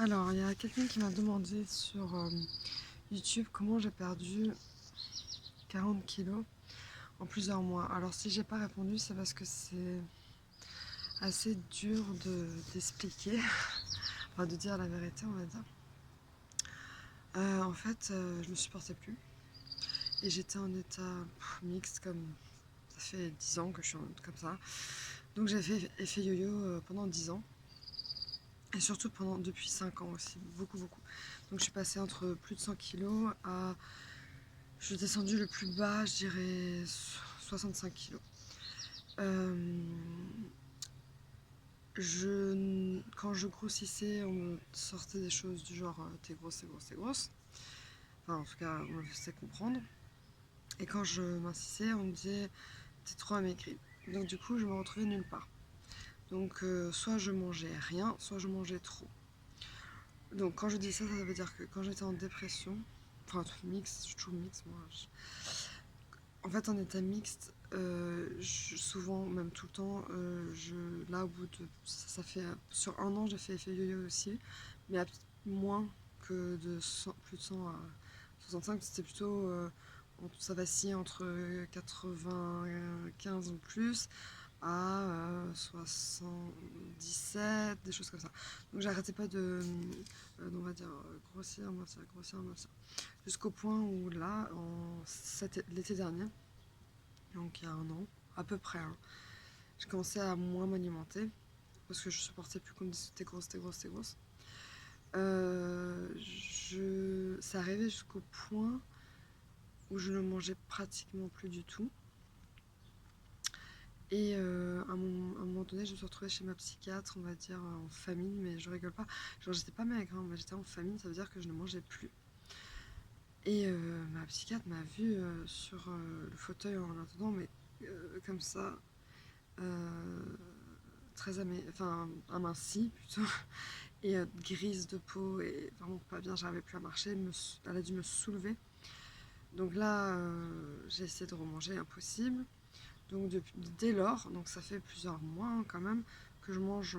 Alors, il y a quelqu'un qui m'a demandé sur YouTube comment j'ai perdu 40 kilos en plusieurs mois. Alors, si j'ai pas répondu, c'est parce que c'est assez dur d'expliquer, enfin de dire la vérité, on va dire. En fait, je me supportais plus et j'étais en état mixte, comme ça fait 10 ans que je suis comme ça. Donc, j'ai fait effet yo-yo pendant 10 ans. Et surtout depuis 5 ans aussi, beaucoup. Donc je suis passée entre plus de 100 kilos à... Je suis descendue le plus bas, je dirais 65 kilos. Euh, quand je grossissais, on me sortait des choses du genre t'es grosse, t'es grosse, t'es grosse. Enfin, en tout cas, on me faisait comprendre. Et quand je m'insissais, on me disait t'es trop amaigrie. Donc du coup, je me retrouvais nulle part. Donc soit je mangeais rien, soit je mangeais trop. Donc quand je dis ça, ça veut dire que quand j'étais en dépression, enfin mixte, je suis toujours mixte moi. En fait, en état mixte, souvent, même tout le temps, là au bout de, ça fait sur un an, j'ai fait effet yo-yo aussi, mais à moins que de 100, plus de 100 à 65, c'était plutôt, ça vacille entre 95 ou plus à 77, des choses comme ça. Donc j'arrêtais pas on va dire, grossir, jusqu'au point où là, l'été dernier, donc il y a un an, à peu près, hein, j'ai commencé à moins m'alimenter parce que je supportais plus qu'on me dise t'es grosse, t'es grosse, t'es grosse. C'est arrivé jusqu'au point où je ne mangeais pratiquement plus du tout. Et à un moment donné, je me suis retrouvée chez ma psychiatre, on va dire en famine, mais je rigole pas. Genre, j'étais pas maigre, hein, mais j'étais en famine, ça veut dire que je ne mangeais plus. Et ma psychiatre m'a vue sur le fauteuil en attendant, mais comme ça, euh, enfin, amincie plutôt, et grise de peau, et vraiment pas bien, j'arrivais plus à marcher. Elle a dû me soulever. Donc là, j'ai essayé de remanger, impossible. Donc dès lors, donc ça fait plusieurs mois hein, quand même, que je mange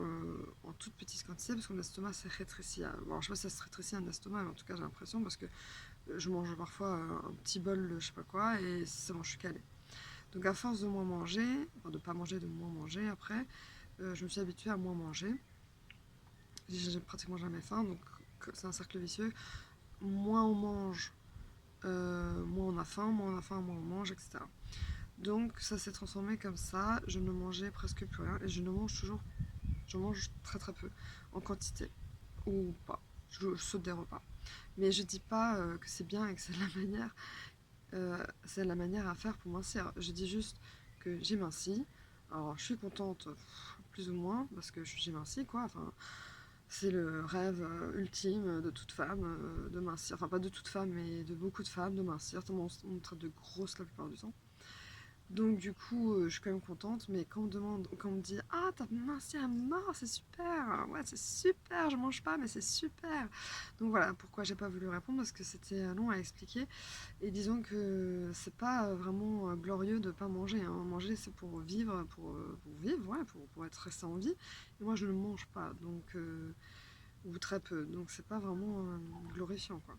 en toute petite quantité parce que mon estomac s'est rétréci. Bon, je sais pas si ça se rétrécit un estomac, mais en tout cas j'ai l'impression parce que je mange parfois un petit bol de je sais pas quoi et c'est bon, je suis calée. Donc à force de moins manger, enfin de pas manger, de moins manger après, je me suis habituée à moins manger. J'ai pratiquement jamais faim, donc c'est un cercle vicieux. Moins on mange, moins on a faim, moins on a faim, moins on mange, etc. Donc ça s'est transformé comme ça, je ne mangeais presque plus rien et je mange très peu en quantité ou pas, je saute des repas. Mais je dis pas que c'est bien et que c'est la manière à faire pour mincir. Je dis juste que j'ai minci. Alors je suis contente plus ou moins parce que j'ai minci quoi. Enfin, c'est le rêve ultime de toute femme de mincir. Enfin pas de toute femme mais de beaucoup de femmes de mincir. On me traite de grosse la plupart du temps. Donc du coup, je suis quand même contente, mais quand on me dit «Ah, t'as mincé à mort, c'est super! Ouais, c'est super, je mange pas, mais c'est super!» Donc voilà, pourquoi j'ai pas voulu répondre, parce que c'était long à expliquer. Et disons que c'est pas vraiment glorieux de pas manger, hein. Manger, c'est pour vivre, pour vivre, ouais, pour être resté en vie. Et moi, je ne mange pas, donc, ou très peu, donc c'est pas vraiment glorifiant, quoi.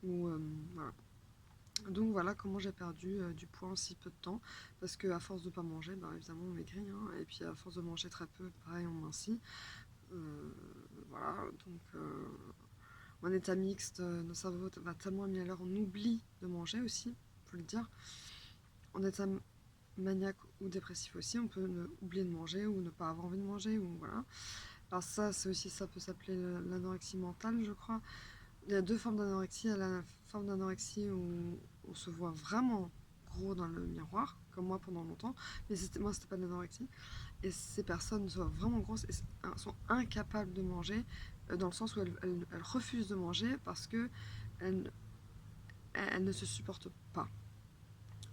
Ou, voilà. Donc voilà comment j'ai perdu du poids en si peu de temps, parce qu'à force de ne pas manger, bah, évidemment on maigrit, hein, et puis à force de manger très peu, pareil on mincit. Euh, voilà, donc en état mixte, notre cerveau va tellement mieux à l'heure, on oublie de manger aussi, faut le dire. En état maniaque ou dépressif aussi, on peut oublier de manger ou ne pas avoir envie de manger, ou voilà. Alors ça peut s'appeler l'anorexie mentale, je crois. Il y a deux formes d'anorexie. Il y a la forme d'anorexie où on se voit vraiment gros dans le miroir, comme moi pendant longtemps. Mais moi, c'était pas de l'anorexie. Et ces personnes sont vraiment grosses et sont incapables de manger, dans le sens où elles refusent de manger parce que elles ne se supportent pas.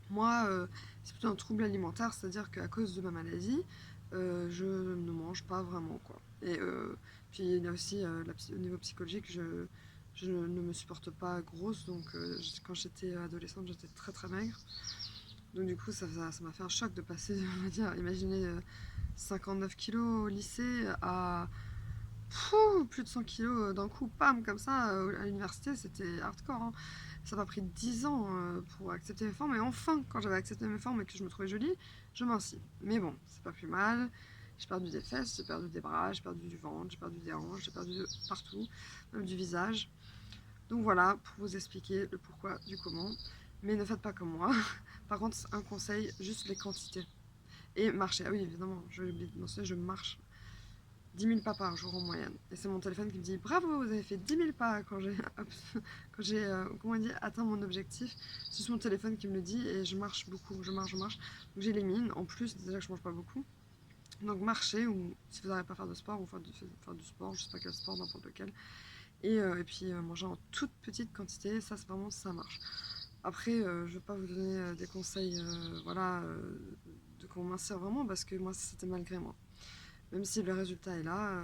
Moi, c'est plutôt un trouble alimentaire, c'est-à-dire qu'à cause de ma maladie, je ne mange pas vraiment, quoi. Et puis il y a aussi au niveau psychologique, je ne me supporte pas grosse, donc quand j'étais adolescente, j'étais très maigre. Donc du coup, ça m'a fait un choc de passer, on va dire, imaginez 59 kilos au lycée à plus de 100 kilos d'un coup, pam, comme ça, à l'université, c'était hardcore, hein. Ça m'a pris 10 ans pour accepter mes formes, et enfin, quand j'avais accepté mes formes et que je me trouvais jolie, je mincis. Mais bon, c'est pas plus mal. J'ai perdu des fesses, j'ai perdu des bras, j'ai perdu du ventre, j'ai perdu des hanches, j'ai perdu partout, même du visage. Donc voilà, pour vous expliquer le pourquoi du comment. Mais ne faites pas comme moi. Par contre, un conseil, juste les quantités. Et marcher. Ah oui, évidemment, je vais oublier de mentionner, je marche 10 000 pas par jour en moyenne. Et c'est mon téléphone qui me dit bravo, vous avez fait 10 000 pas quand j'ai comment on dit, atteint mon objectif. C'est mon téléphone qui me le dit et je marche beaucoup, je marche, je marche. Donc j'élimine. En plus, déjà que je mange pas beaucoup. Donc marcher, ou si vous n'arrivez pas à faire de sport, ou faire du sport, je sais pas quel sport, n'importe lequel. Et puis manger en toute petite quantité, ça c'est vraiment ça marche. Après, je vais pas vous donner des conseils voilà, de comment mincir vraiment, parce que moi c'était malgré moi. Même si le résultat est là,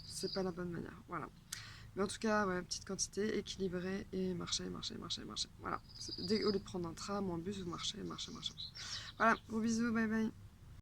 c'est pas la bonne manière. Voilà. Mais en tout cas, ouais, petite quantité, équilibrée, et marcher, marcher, marcher, marcher. Voilà. Au lieu de prendre un tram ou un bus, vous marchez, marchez, marchez. Voilà, gros bisous, bye bye.